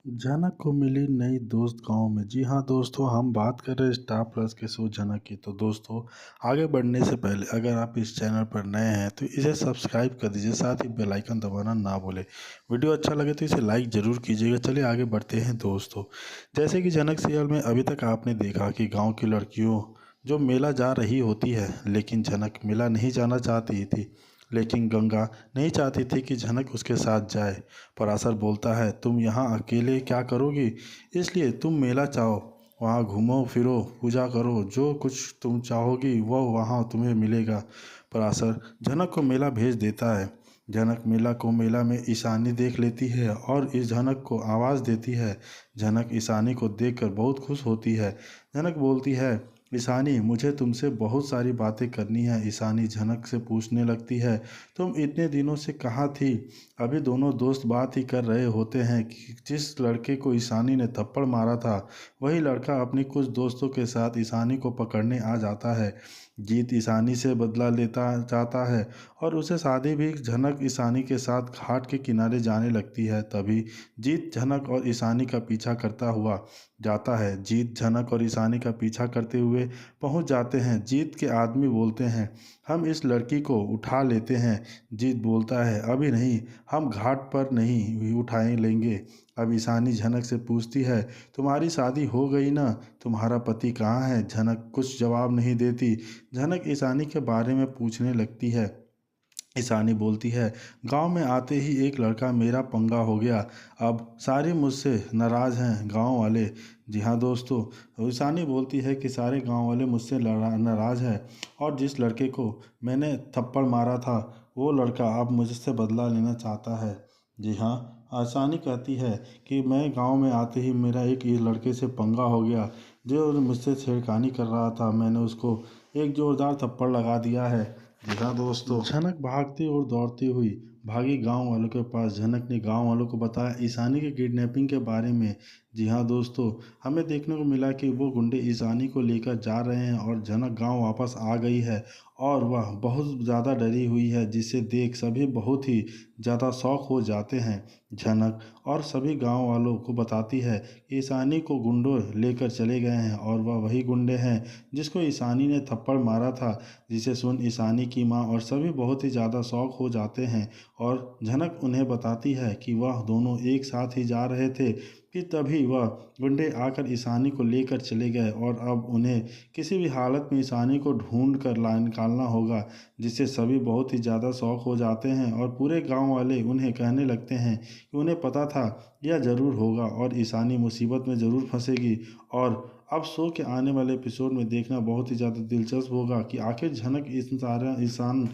जनक को मिली नई दोस्त गाँव में। जी हाँ दोस्तों, हम बात कर रहे हैं स्टार प्लस के शो जनक की। तो दोस्तों, आगे बढ़ने से पहले अगर आप इस चैनल पर नए हैं तो इसे सब्सक्राइब कर दीजिए, साथ ही बेल आइकन दबाना ना भूलें। वीडियो अच्छा लगे तो इसे लाइक ज़रूर कीजिएगा। चलिए आगे बढ़ते हैं दोस्तों। जैसे कि जनक सीरियल में अभी तक आपने देखा कि गाँव की लड़कियों जो मेला जा रही होती है, लेकिन जनक मेला नहीं जाना चाहती थी। लेकिन गंगा नहीं चाहती थी कि जनक उसके साथ जाए। पराशर बोलता है, तुम यहाँ अकेले क्या करोगी, इसलिए तुम मेला जाओ, वहाँ घूमो फिरो, पूजा करो, जो कुछ तुम चाहोगी वह वहाँ तुम्हें मिलेगा। पराशर जनक को मेला भेज देता है। जनक मेला में ईशानी देख लेती है और इस जनक को आवाज़ देती है। जनक ईशानी को देखकर बहुत खुश होती है। जनक बोलती है, ईशानी मुझे तुमसे बहुत सारी बातें करनी है। ईशानी जनक से पूछने लगती है, तुम इतने दिनों से कहाँ थी। अभी दोनों दोस्त बात ही कर रहे होते हैं कि जिस लड़के को ईशानी ने थप्पड़ मारा था वही लड़का अपनी कुछ दोस्तों के साथ ईशानी को पकड़ने आ जाता है। जीत ईशानी से बदला लेता चाहता है और उसे शादी भी जनक ईशानी के साथ घाट के किनारे जाने लगती है। तभी जीत जनक और ईशानी का पीछा करता हुआ जाता है। जीत जनक और ईशानी का पीछा करते हुए पहुंच जाते हैं। जीत के आदमी बोलते हैं, हम इस लड़की को उठा लेते हैं। जीत बोलता है, अभी नहीं, हम घाट पर नहीं उठाए लेंगे। अब ईशानी जनक से पूछती है, तुम्हारी शादी हो गई ना, तुम्हारा पति कहाँ है। जनक कुछ जवाब नहीं देती। जनक ईशानी के बारे में पूछने लगती है। ईशानी बोलती है, गांव में आते ही एक लड़का मेरा पंगा हो गया, अब सारे मुझसे नाराज़ हैं गांव वाले। जी हाँ दोस्तों, ईशानी बोलती है कि सारे गांव वाले मुझसे नाराज़ हैं और जिस लड़के को मैंने थप्पड़ मारा था वो लड़का अब मुझसे बदला लेना चाहता है। जी हाँ, ईशानी कहती है कि मैं गांव में आते ही मेरा एक ये लड़के से पंगा हो गया, जो मुझसे छेड़खानी कर रहा था, मैंने उसको एक ज़ोरदार थप्पड़ लगा दिया है। जी हाँ दोस्तों, झनक भागती और दौड़ती हुई भागी गांव वालों के पास। झनक ने गांव वालों को बताया ईशानी के किडनैपिंग के बारे में। जी हाँ दोस्तों, हमें देखने को मिला कि वो गुंडे ईशानी को लेकर जा रहे हैं और झनक गांव वापस आ गई है और वह बहुत ज़्यादा डरी हुई है, जिसे देख सभी बहुत ही ज़्यादा शौक हो जाते हैं। झनक और सभी गांव वालों को बताती है कि ईशानी को गुंडों लेकर चले गए हैं और वह वही गुंडे हैं जिसको ईशानी ने थप्पड़ मारा था। जिसे सुन ईशानी की माँ और सभी बहुत ही ज़्यादा शौक हो जाते हैं और झनक उन्हें बताती है कि वह दोनों एक साथ ही जा रहे थे कि तभी वह गुंडे आकर ईशानी को लेकर चले गए और अब उन्हें किसी भी हालत में ईशानी को ढूंढ कर ला निकालना होगा। जिससे सभी बहुत ही ज़्यादा शौक हो जाते हैं और पूरे गांव वाले उन्हें कहने लगते हैं कि उन्हें पता था यह ज़रूर होगा और ईशानी मुसीबत में ज़रूर फंसेगी। और अब शो के आने वाले एपिसोड में देखना बहुत ही ज़्यादा दिलचस्प होगा कि आखिर झनक इस सारा इंसान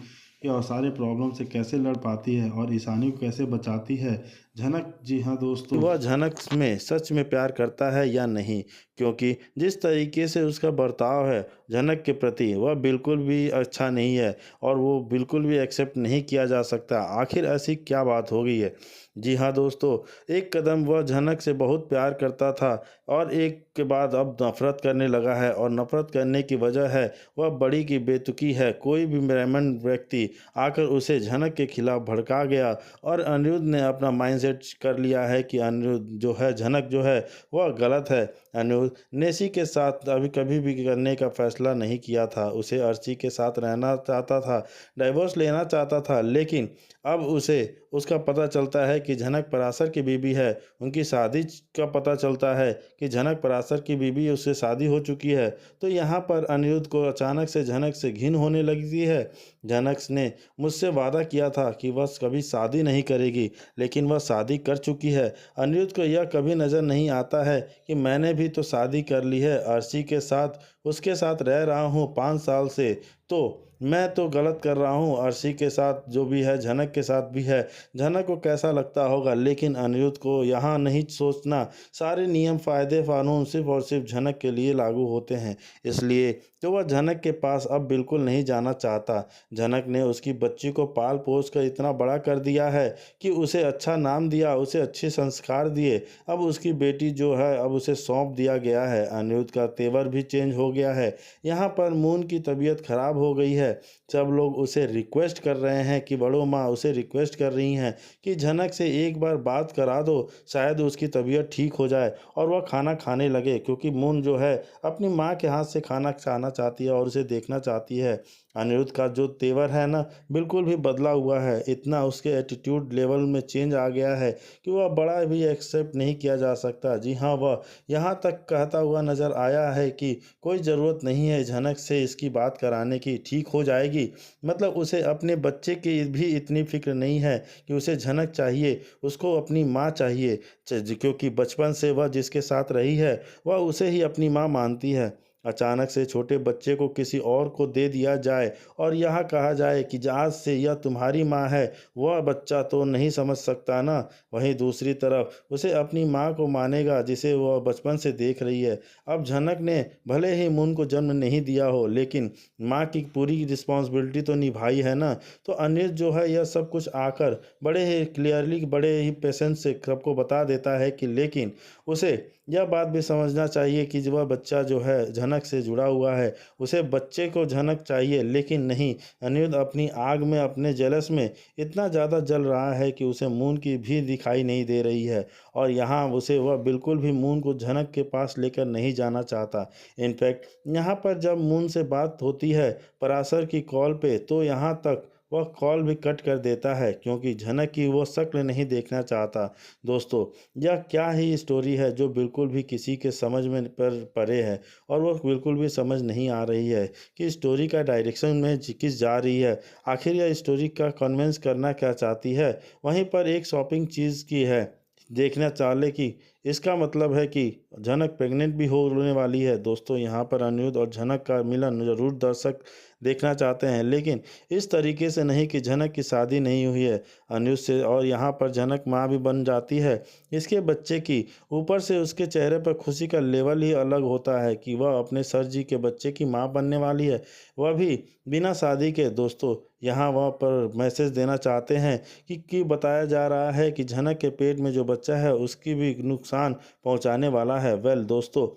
के और सारे प्रॉब्लम से कैसे लड़ पाती है और ईशानी को कैसे बचाती है। झनक, जी हाँ दोस्तों, वह झनक में सच में प्यार करता है या नहीं, क्योंकि जिस तरीके से उसका बर्ताव है झनक के प्रति वह बिल्कुल भी अच्छा नहीं है और वो बिल्कुल भी एक्सेप्ट नहीं किया जा सकता। आखिर ऐसी क्या बात हो गई है। जी हाँ दोस्तों, एक कदम वह झनक से बहुत प्यार करता था और एक के बाद अब नफरत करने लगा है और नफरत करने की वजह है वह बड़ी की बेतुकी है। कोई भी ब्राह्मण व्यक्ति आकर उसे झनक के खिलाफ भड़का गया और अनिरुद्ध ने अपना माइंडसेट कर लिया है कि अनिरुद्ध जो है, झनक जो है वह गलत है। अनिरुद्ध नेसी के साथ अभी कभी भी करने का फैसला नहीं किया था। उसे अर्ची के साथ रहना चाहता था, डाइवोर्स लेना चाहता था, लेकिन अब उसे उसका पता चलता है कि झनक पराशर की बीवी है। उनकी शादी का पता चलता है कि झनक पराशर की बीवी, उससे शादी हो चुकी है। तो यहाँ पर अनिरुद्ध को अचानक से झनक से घिन होने लगती है। झनक ने मुझसे वादा किया था कि वह कभी शादी नहीं करेगी, लेकिन वह शादी कर चुकी है। अनिरुद्ध को यह कभी नज़र नहीं आता है कि मैंने भी तो शादी कर ली है अर्शी के साथ, उसके साथ रह रहा हूँ 5 साल से, तो मैं तो गलत कर रहा हूँ। अर्शी के साथ जो भी है झनक के साथ भी है, झनक को कैसा लगता होगा, लेकिन अनिरुद्ध को यहाँ नहीं सोचना। सारे नियम फ़ायदे कानून सिर्फ और सिर्फ झनक के लिए लागू होते हैं, इसलिए तो वह झनक के पास अब बिल्कुल नहीं जाना चाहता। झनक ने उसकी बच्ची को पाल पोस कर इतना बड़ा कर दिया है कि उसे अच्छा नाम दिया, उसे अच्छे संस्कार दिए। अब उसकी बेटी जो है अब उसे सौंप दिया गया है। अनिरुद्ध का तेवर भी चेंज हो गया है। यहाँ पर मून की तबीयत खराब हो गई है है। सब लोग उसे रिक्वेस्ट कर रहे हैं कि बड़ों माँ उसे रिक्वेस्ट कर रही हैं कि झनक से एक बार बात करा दो, शायद उसकी तबीयत ठीक हो जाए और वह खाना खाने लगे, क्योंकि मून जो है अपनी माँ के हाथ से खाना खाना चाहती है और उसे देखना चाहती है। अनिरुद्ध का जो तेवर है ना, बिल्कुल भी बदला हुआ है। इतना उसके एटीट्यूड लेवल में चेंज आ गया है कि वह बड़ा भी एक्सेप्ट नहीं किया जा सकता। जी हाँ, वह यहाँ तक कहता हुआ नज़र आया है कि कोई ज़रूरत नहीं है झनक से इसकी बात कराने की, ठीक हो जाएगी। मतलब उसे अपने बच्चे की भी इतनी फिक्र नहीं है कि उसे झनक चाहिए, उसको अपनी माँ चाहिए। क्योंकि बचपन से वह जिसके साथ रही है, वह उसे ही अपनी माँ मानती है। अचानक से छोटे बच्चे को किसी और को दे दिया जाए और यह कहा जाए कि आज से यह तुम्हारी माँ है, वह बच्चा तो नहीं समझ सकता ना। वहीं दूसरी तरफ उसे अपनी माँ को मानेगा जिसे वह बचपन से देख रही है। अब झनक ने भले ही मून को जन्म नहीं दिया हो, लेकिन माँ की पूरी रिस्पॉन्सिबिलिटी तो निभाई है ना। तो अनिल जो है यह सब कुछ आकर बड़े ही क्लियरली, बड़े ही पेशेंस से सबको बता देता है कि लेकिन उसे यह बात भी समझना चाहिए कि वह बच्चा जो है झनक से जुड़ा हुआ है, उसे बच्चे को झनक चाहिए, लेकिन नहीं। अनिरुद्ध अपनी आग में, अपने जेलस में इतना ज़्यादा जल रहा है कि उसे मून की भी दिखाई नहीं दे रही है और यहाँ उसे वह बिल्कुल भी मून को झनक के पास लेकर नहीं जाना चाहता। इनफैक्ट यहाँ पर जब मून से बात होती है पराशर की कॉल पे, तो यहाँ तक वह कॉल भी कट कर देता है क्योंकि झनक की वो शक्ल नहीं देखना चाहता। दोस्तों, यह क्या ही स्टोरी है जो बिल्कुल भी किसी के समझ में पर परे है और वो बिल्कुल भी समझ नहीं आ रही है कि स्टोरी का डायरेक्शन में किस जा रही है। आखिर यह स्टोरी का कन्विंस करना क्या चाहती है। वहीं पर एक शॉपिंग चीज़ की है, देखना चाले कि इसका मतलब है कि झनक प्रेग्नेंट भी होने वाली है। दोस्तों, यहाँ पर अनिरुद्ध और झनक का मिलन जरूर दर्शक देखना चाहते हैं, लेकिन इस तरीके से नहीं कि झनक की शादी नहीं हुई है अनिरुद्ध से और यहाँ पर झनक माँ भी बन जाती है इसके बच्चे की। ऊपर से उसके चेहरे पर खुशी का लेवल ही अलग होता है कि वह अपने सर जी के बच्चे की माँ बनने वाली है, वह भी बिना शादी के। दोस्तों, यहाँ वहाँ पर मैसेज देना चाहते हैं कि बताया जा रहा है कि झनक के पेट में जो बच्चा है उसकी भी नुकसान पहुंचाने वाला है। वेल दोस्तों,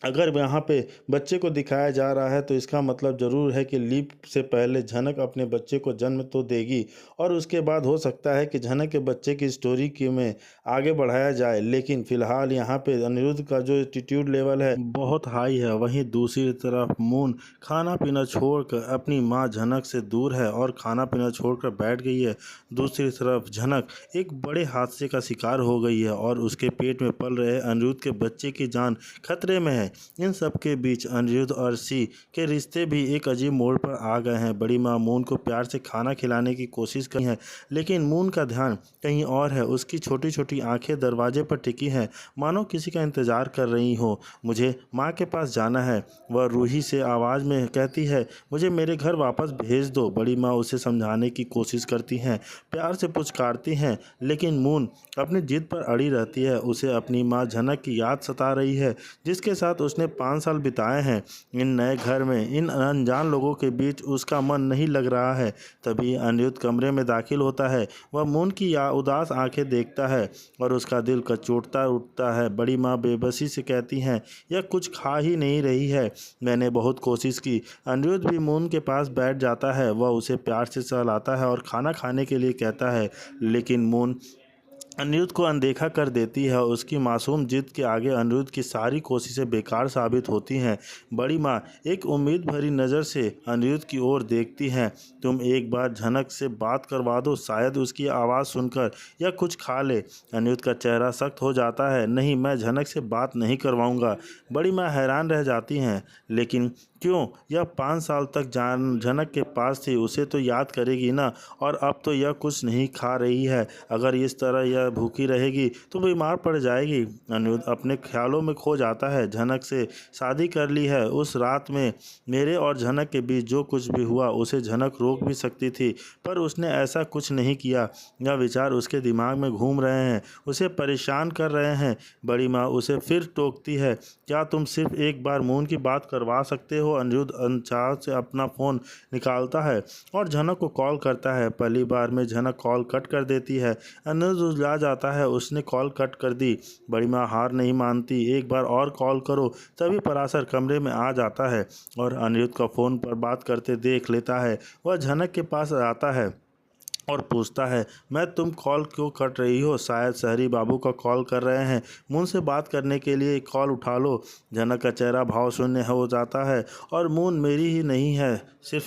अगर यहाँ पे बच्चे को दिखाया जा रहा है तो इसका मतलब ज़रूर है कि लीप से पहले झनक अपने बच्चे को जन्म तो देगी और उसके बाद हो सकता है कि झनक के बच्चे की स्टोरी की में आगे बढ़ाया जाए। लेकिन फ़िलहाल यहाँ पे अनिरुद्ध का जो एटीट्यूड लेवल है बहुत हाई है। वहीं दूसरी तरफ मून खाना पीना छोड़कर अपनी माँ झनक से दूर है और खाना पीना छोड़कर बैठ गई है। दूसरी तरफ झनक एक बड़े हादसे का शिकार हो गई है और उसके पेट में पल रहे अनिरुद्ध के बच्चे की जान खतरे में है। इन सब के बीच अनिरुद्ध और सी के रिश्ते भी एक अजीब मोड़ पर आ गए हैं। बड़ी माँ मून को प्यार से खाना खिलाने की कोशिश कर रही है, लेकिन मून का ध्यान कहीं और है। उसकी छोटी छोटी आंखें दरवाजे पर टिकी हैं, मानो किसी का इंतजार कर रही हो। मुझे माँ के पास जाना है, वह रूही से आवाज़ में कहती है। मुझे मेरे घर वापस भेज दो। बड़ी माँ उसे समझाने की कोशिश करती हैं, प्यार से पुचकारती हैं, लेकिन मून अपनी जिद पर अड़ी रहती है। उसे अपनी माँ झनक की याद सता रही है, जिसके साथ उसने 5 साल बिताए हैं। इन नए घर में, इन अनजान लोगों के बीच उसका मन नहीं लग रहा है। तभी अनिरुद्ध कमरे में दाखिल होता है। वह मून की उदास आंखें देखता है और उसका दिल कचोटता उठता है। बड़ी माँ बेबसी से कहती हैं, यह कुछ खा ही नहीं रही है। मैंने बहुत कोशिश की। अनिरुद्ध भी मून के पास बैठ जाता है। वह उसे प्यार से सहलाता है और खाना खाने के लिए कहता है, लेकिन मून अनिरुद्ध को अनदेखा कर देती है। उसकी मासूम जिद के आगे अनिरुद्ध की सारी कोशिशें बेकार साबित होती हैं। बड़ी माँ एक उम्मीद भरी नज़र से अनिरुद्ध की ओर देखती हैं। तुम एक बार झनक से बात करवा दो, शायद उसकी आवाज़ सुनकर या कुछ खा ले। अनिरुद्ध का चेहरा सख्त हो जाता है। नहीं, मैं झनक से बात नहीं करवाऊंगा। बड़ी माँ हैरान रह जाती हैं, लेकिन क्यों? यह 5 साल तक झनक के पास थी, उसे तो याद करेगी ना। और अब तो यह कुछ नहीं खा रही है। अगर इस तरह यह भूखी रहेगी तो बीमार पड़ जाएगी। अनिरुद्ध अपने ख्यालों में खो जाता है। झनक से शादी कर ली है। उस रात में मेरे और झनक के बीच जो कुछ भी हुआ उसे झनक रोक भी सकती थी, पर उसने ऐसा कुछ नहीं किया। यह विचार उसके दिमाग में घूम रहे हैं, उसे परेशान कर रहे हैं। बड़ी माँ उसे फिर टोकती है, क्या तुम सिर्फ एक बार मून की बात करवा सकते हो तो अनिरुद्ध अनचाह से अपना फ़ोन निकालता है और झनक को कॉल करता है। पहली बार में झनक कॉल कट कर देती है। अनिरुद्ध उजला जाता है, उसने कॉल कट कर दी। बड़ी माँ हार नहीं मानती, एक बार और कॉल करो। तभी पराशर कमरे में आ जाता है और अनिरुद्ध का फ़ोन पर बात करते देख लेता है। वह झनक के पास आता है और पूछता है, मैं तुम कॉल क्यों कट रही हो? शायद शहरी बाबू का कॉल कर रहे हैं। मून से बात करने के लिए कॉल उठा लो। झनक का चेहरा भाव शून्य हो जाता है और मून मेरी ही नहीं है, सिर्फ